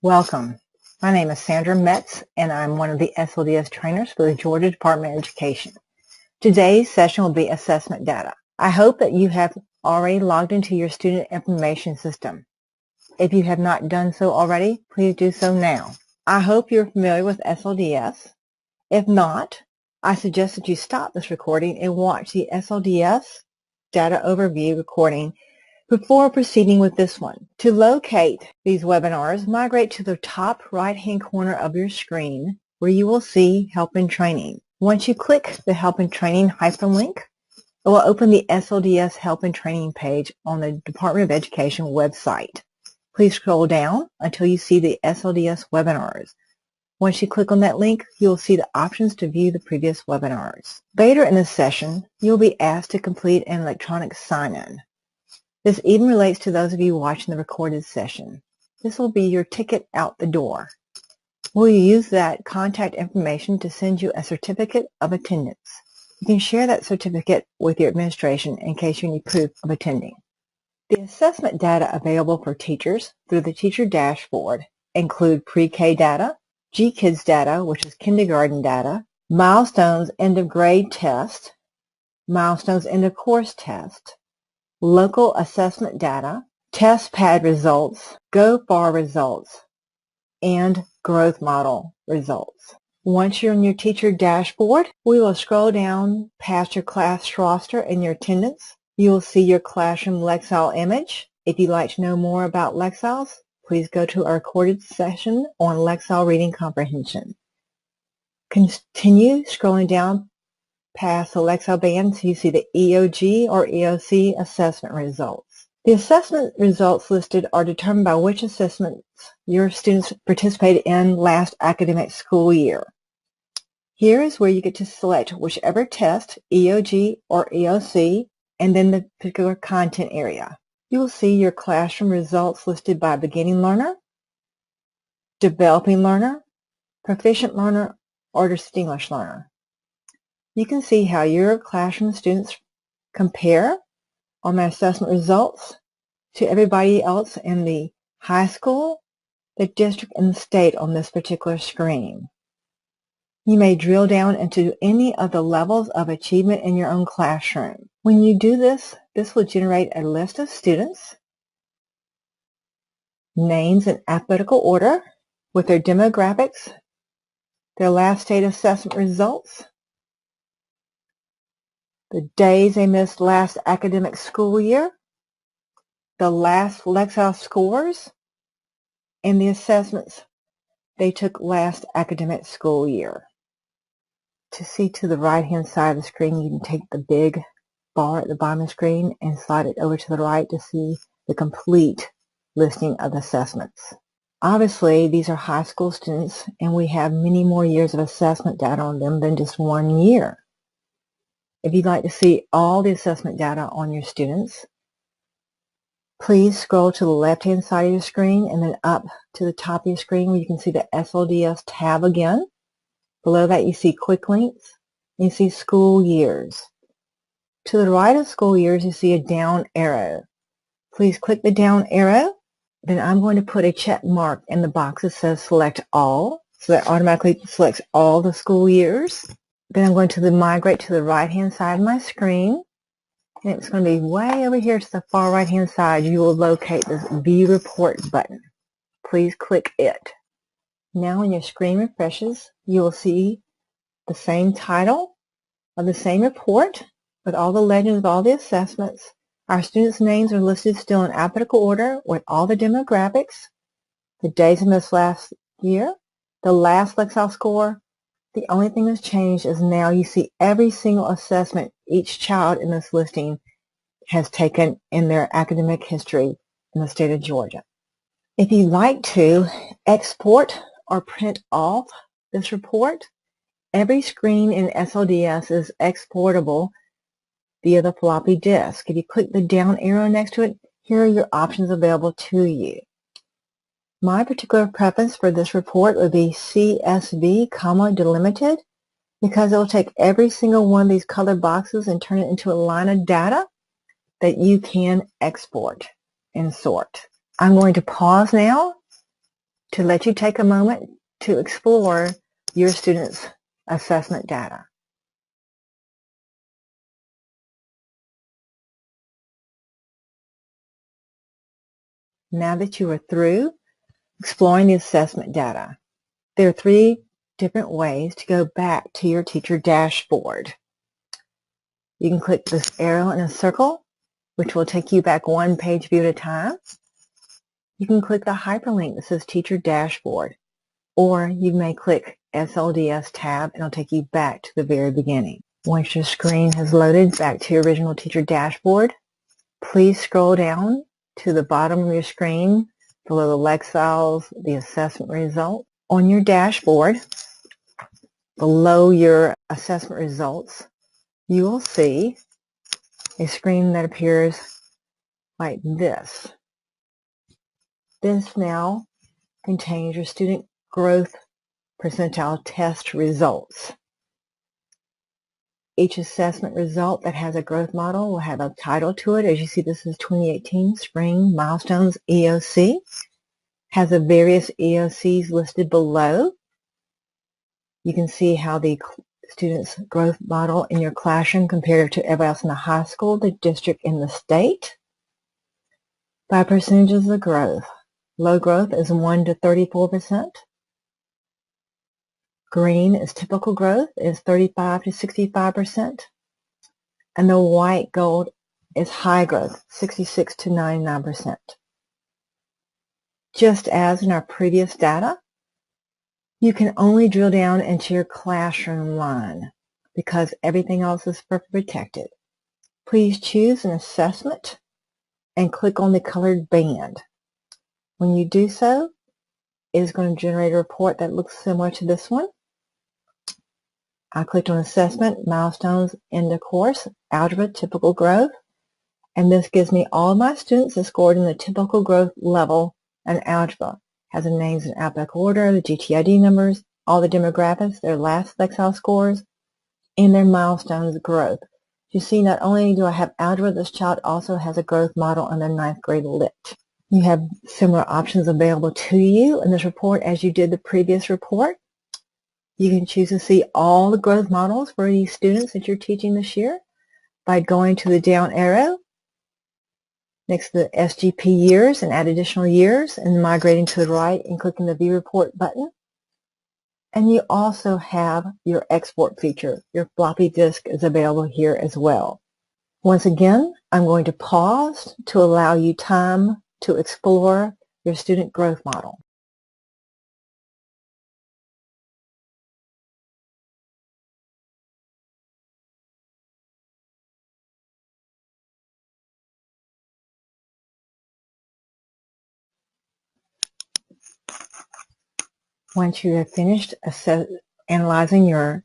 Welcome. My name is Sandra Metz, and I'm one of the SLDS trainers for the Georgia Department of Education. Today's session will be assessment data. I hope that you have already logged into your student information system. If you have not done so already, please do so now. I hope you're familiar with SLDS. If not, I suggest that you stop this recording and watch the SLDS data overview recording before proceeding with this one. To locate these webinars, migrate to the top right-hand corner of your screen where you will see Help and Training. Once you click the Help and Training hyperlink, it will open the SLDS Help and Training page on the Department of Education website. Please scroll down until you see the SLDS webinars. Once you click on that link, you'll see the options to view the previous webinars. Later in this session, you'll be asked to complete an electronic sign-in. This even relates to those of you watching the recorded session. This will be your ticket out the door. We'll use that contact information to send you a certificate of attendance. You can share that certificate with your administration in case you need proof of attending. The assessment data available for teachers through the teacher dashboard include pre-K data, GKIDS data, which is kindergarten data, Milestones end of grade test, Milestones end of course test, local assessment data, test pad results, GoFar results, and growth model results. Once you're in your teacher dashboard, we will scroll down past your class roster and your attendance. You will see your classroom Lexile image. If you'd like to know more about Lexiles, please go to our recorded session on Lexile reading comprehension. Continue scrolling down past the Lexile band so you see the EOG or EOC assessment results. The assessment results listed are determined by which assessments your students participated in last academic school year. Here is where you get to select whichever test, EOG or EOC, and then the particular content area. You will see your classroom results listed by beginning learner, developing learner, proficient learner, or distinguished learner. You can see how your classroom students compare on their assessment results to everybody else in the high school, the district, and the state on this particular screen. You may drill down into any of the levels of achievement in your own classroom. When you do this, this will generate a list of students, names in alphabetical order with their demographics, their last state assessment results, the days they missed last academic school year, the last Lexile scores, and the assessments they took last academic school year. To see to the right-hand side of the screen, you can take the big bar at the bottom of the screen and slide it over to the right to see the complete listing of assessments. Obviously, these are high school students, and we have many more years of assessment data on them than just 1 year. If you'd like to see all the assessment data on your students, please scroll to the left-hand side of your screen and then up to the top of your screen where you can see the SLDS tab again. Below that, you see quick links and you see school years. To the right of school years, you see a down arrow. Please click the down arrow. Then I'm going to put a check mark in the box that says select all. So that automatically selects all the school years. Then I'm going to migrate to the right-hand side of my screen. And it's going to be way over here to the far right-hand side. You will locate this View Report button. Please click it. Now when your screen refreshes, you will see the same title of the same report with all the legends of all the assessments. Our students' names are listed still in alphabetical order with all the demographics, the days of this last year, the last Lexile score. The only thing that's changed is now you see every single assessment each child in this listing has taken in their academic history in the state of Georgia. If you'd like to export or print off this report, every screen in SLDS is exportable via the floppy disk. If you click the down arrow next to it, here are your options available to you. My particular preference for this report would be CSV, delimited, because it will take every single one of these colored boxes and turn it into a line of data that you can export and sort. I'm going to pause now to let you take a moment to explore your students' assessment data. Now that you are through exploring the assessment data, there are 3 different ways to go back to your teacher dashboard. You can click this arrow in a circle, which will take you back 1 page view at a time. You can click the hyperlink that says Teacher Dashboard, or you may click SLDS tab and it'll take you back to the very beginning. Once your screen has loaded back to your original teacher dashboard, please scroll down to the bottom of your screen below the Lexile, the assessment result. On your dashboard, below your assessment results, you will see a screen that appears like this. This now contains your student growth percentile test results. Each assessment result that has a growth model will have a title to it. As you see, this is 2018 Spring Milestones EOC. Has the various EOCs listed below. You can see how the student's growth model in your classroom compared to everybody else in the high school, the district, and the state. By percentages of growth. Low growth is 1 to 34%. Green is typical growth, is 35 to 65%. And the white gold is high growth, 66 to 99%. Just as in our previous data, you can only drill down into your classroom line because everything else is protected. Please choose an assessment and click on the colored band. When you do so, it is going to generate a report that looks similar to this one. I clicked on Assessment, Milestones, End of Course, Algebra, Typical Growth, and this gives me all my students that scored in the typical growth level and algebra. Has the names in alphabetical order, the GTID numbers, all the demographics, their last Lexile scores, and their milestones growth. You see, not only do I have algebra, this child also has a growth model in their 9th grade lit. You have similar options available to you in this report as you did the previous report. You can choose to see all the growth models for these students that you're teaching this year by going to the down arrow next to the SGP years and add additional years and migrating to the right and clicking the View Report button. And you also have your export feature. Your floppy disk is available here as well. Once again, I'm going to pause to allow you time to explore your student growth model. Once you have finished analyzing your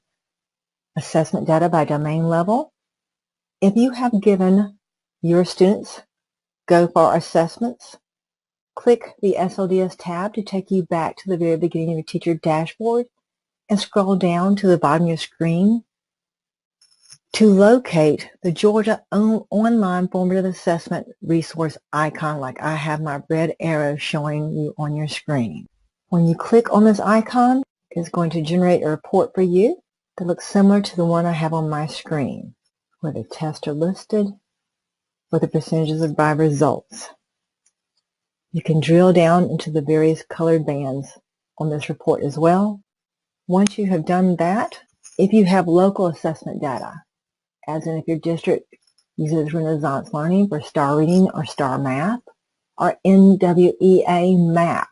assessment data by domain level, if you have given your students Go for Assessments, click the SLDS tab to take you back to the very beginning of your teacher dashboard and scroll down to the bottom of your screen to locate the Georgia Online Formative Assessment resource icon like I have my red arrow showing you on your screen. When you click on this icon, it's going to generate a report for you that looks similar to the one I have on my screen, where the tests are listed with the percentages by results. You can drill down into the various colored bands on this report as well. Once you have done that, if you have local assessment data, as in if your district uses Renaissance Learning for Star Reading or Star Math, or NWEA MAP,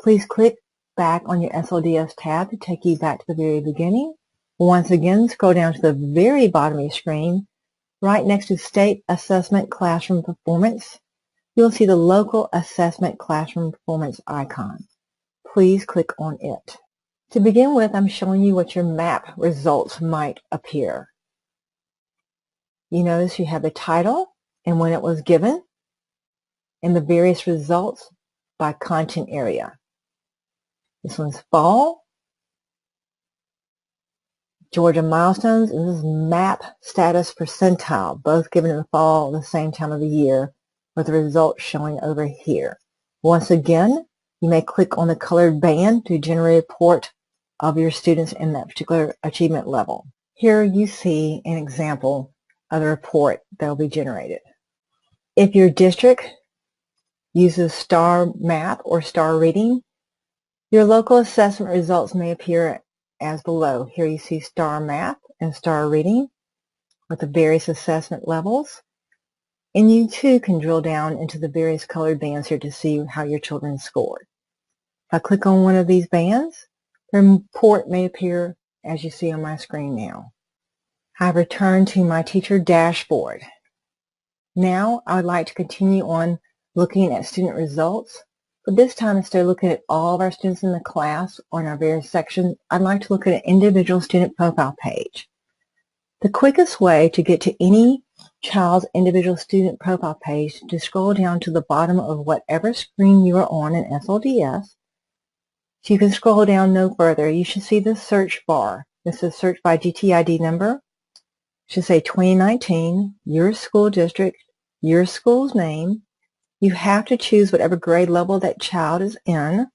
please click back on your SLDS tab to take you back to the very beginning. Once again, scroll down to the very bottom of your screen, right next to State Assessment Classroom Performance. You'll see the Local Assessment Classroom Performance icon. Please click on it. To begin with, I'm showing you what your MAP results might appear. You notice you have the title and when it was given, and the various results by content area. This one's fall, Georgia Milestones, and this is MAP Status Percentile, both given in the fall at the same time of the year, with the results showing over here. Once again, You may click on the colored band to generate a report of your students in that particular achievement level. Here you see an example of the report that will be generated. If your district uses star math or star reading, your local assessment results may appear as below. Here you see star math and star reading with the various assessment levels. And you too can drill down into the various colored bands here to see how your children scored. If I click on one of these bands, the report may appear as you see on my screen now. I've returned to my teacher dashboard. Now I would like to continue on looking at student results, but this time instead of looking at all of our students in the class or in our various sections, I'd like to look at an individual student profile page. The quickest way to get to any child's individual student profile page is to scroll down to the bottom of whatever screen you are on in SLDS. So you can scroll down no further. You should see the search bar. This is search by GTID number. It should say 2019, your school district, your school's name. You have to choose whatever grade level that child is in,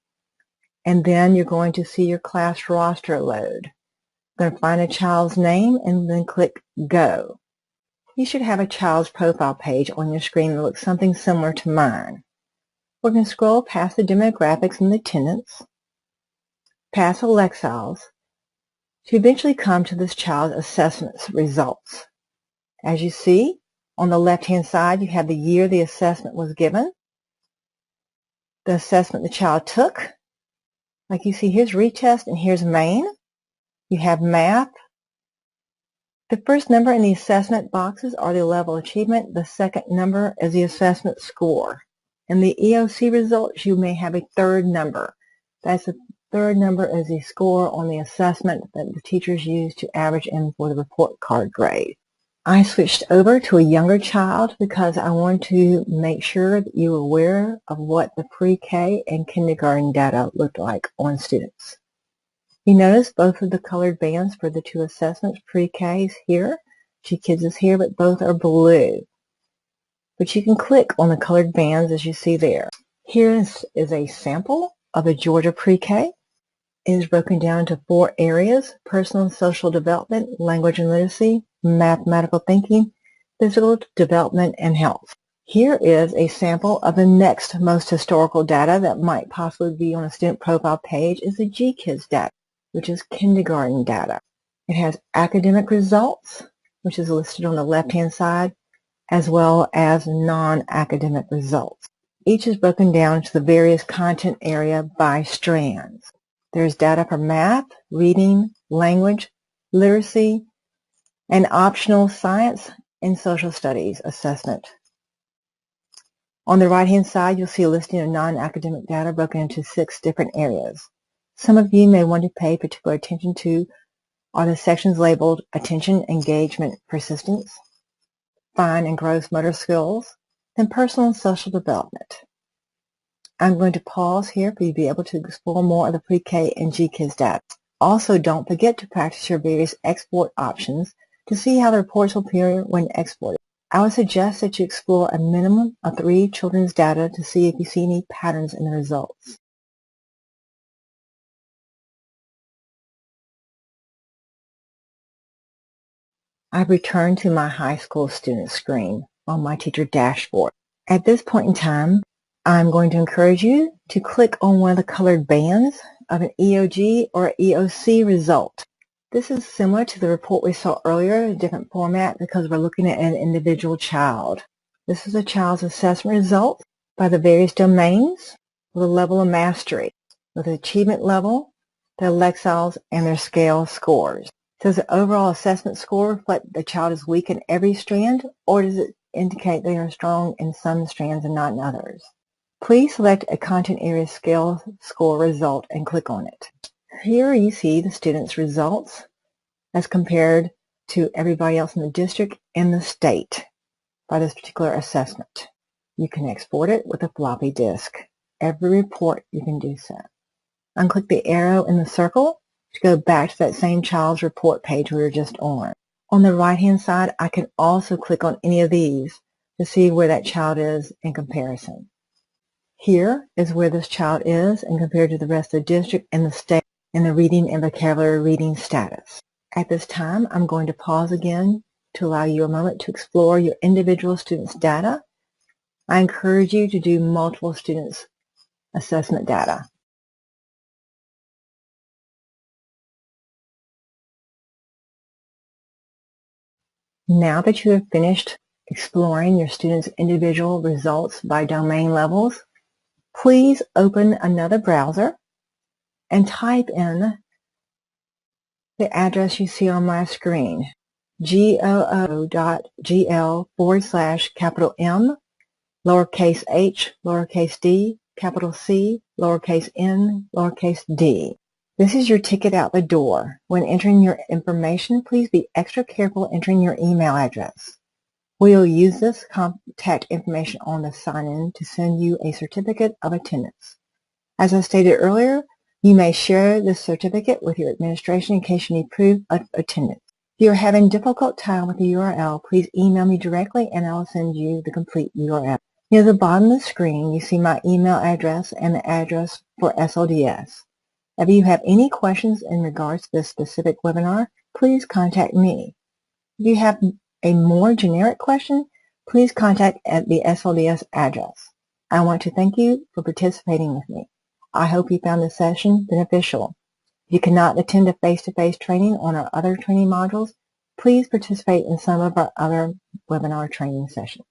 and then you're going to see your class roster load. You're going to find a child's name and then click Go. You should have a child's profile page on your screen that looks something similar to mine. We're going to scroll past the demographics and the attendance, past Alexiles, to eventually come to this child's assessment results. As you see, on the left-hand side, you have the year the assessment was given, the assessment the child took. Like you see, here's retest and here's main. You have math. The first number in the assessment boxes are the level of achievement. The second number is the assessment score. In the EOC results, you may have a third number. That's the third number is the score on the assessment that the teachers use to average in for the report card grade. I switched over to a younger child because I want to make sure that you are aware of what the pre-K and kindergarten data look like on students. You notice both of the colored bands for the two assessments, pre-K is here, G-Kids is here, but both are blue. But you can click on the colored bands as you see there. Here is a sample of a Georgia pre-K. It is broken down into 4 areas: personal and social development, language and literacy, mathematical thinking, physical development, and health. Here is a sample of the next most historical data that might possibly be on a student profile page is the G-Kids data, which is kindergarten data. It has academic results, which is listed on the left-hand side, as well as non-academic results. Each is broken down to the various content area by strands. There's data for math, reading, language, literacy, and optional science and social studies assessment. On the right-hand side, you'll see a listing of non-academic data broken into 6 different areas. Some of you may want to pay particular attention to are the sections labeled Attention, Engagement, Persistence, Fine and Gross Motor Skills, and Personal and Social Development. I'm going to pause here for you to be able to explore more of the pre-K and G-Kids data. Also, don't forget to practice your various export options to see how the reports will appear when exported. I would suggest that you explore a minimum of 3 children's data to see if you see any patterns in the results. I've returned to my high school student screen on my teacher dashboard. At this point in time, I'm going to encourage you to click on one of the colored bands of an EOG or EOC result. This is similar to the report we saw earlier, a different format because we're looking at an individual child. This is a child's assessment result by the various domains with a level of mastery, with the achievement level, their Lexiles, and their scale scores. Does the overall assessment score reflect the child is weak in every strand, or does it indicate they are strong in some strands and not in others? Please select a content area scale score result and click on it. Here you see the student's results as compared to everybody else in the district and the state by this particular assessment. You can export it with a floppy disk. Every report you can do so. Unclick the arrow in the circle to go back to that same child's report page we were just on. On the right-hand side, I can also click on any of these to see where that child is in comparison. Here is where this child is and compared to the rest of the district and the state in the reading and vocabulary reading status. At this time, I'm going to pause again to allow you a moment to explore your individual students' data. I encourage you to do multiple students' assessment data. Now that you have finished exploring your students' individual results by domain levels, please open another browser and type in the address you see on my screen, goo.gl/M, lowercase h, lowercase d, capital C, lowercase n, lowercase d. This is your ticket out the door. When entering your information, please be extra careful entering your email address. We'll use this contact information on the sign-in to send you a certificate of attendance. As I stated earlier, you may share this certificate with your administration in case you need proof of attendance. If you're having a difficult time with the URL, please email me directly and I'll send you the complete URL. Near the bottom of the screen, you see my email address and the address for SLDS. If you have any questions in regards to this specific webinar, please contact me. If you have a more generic question, please contact at the SLDS address. I want to thank you for participating with me. I hope you found this session beneficial. If you cannot attend a face-to-face training on our other training modules, please participate in some of our other webinar training sessions.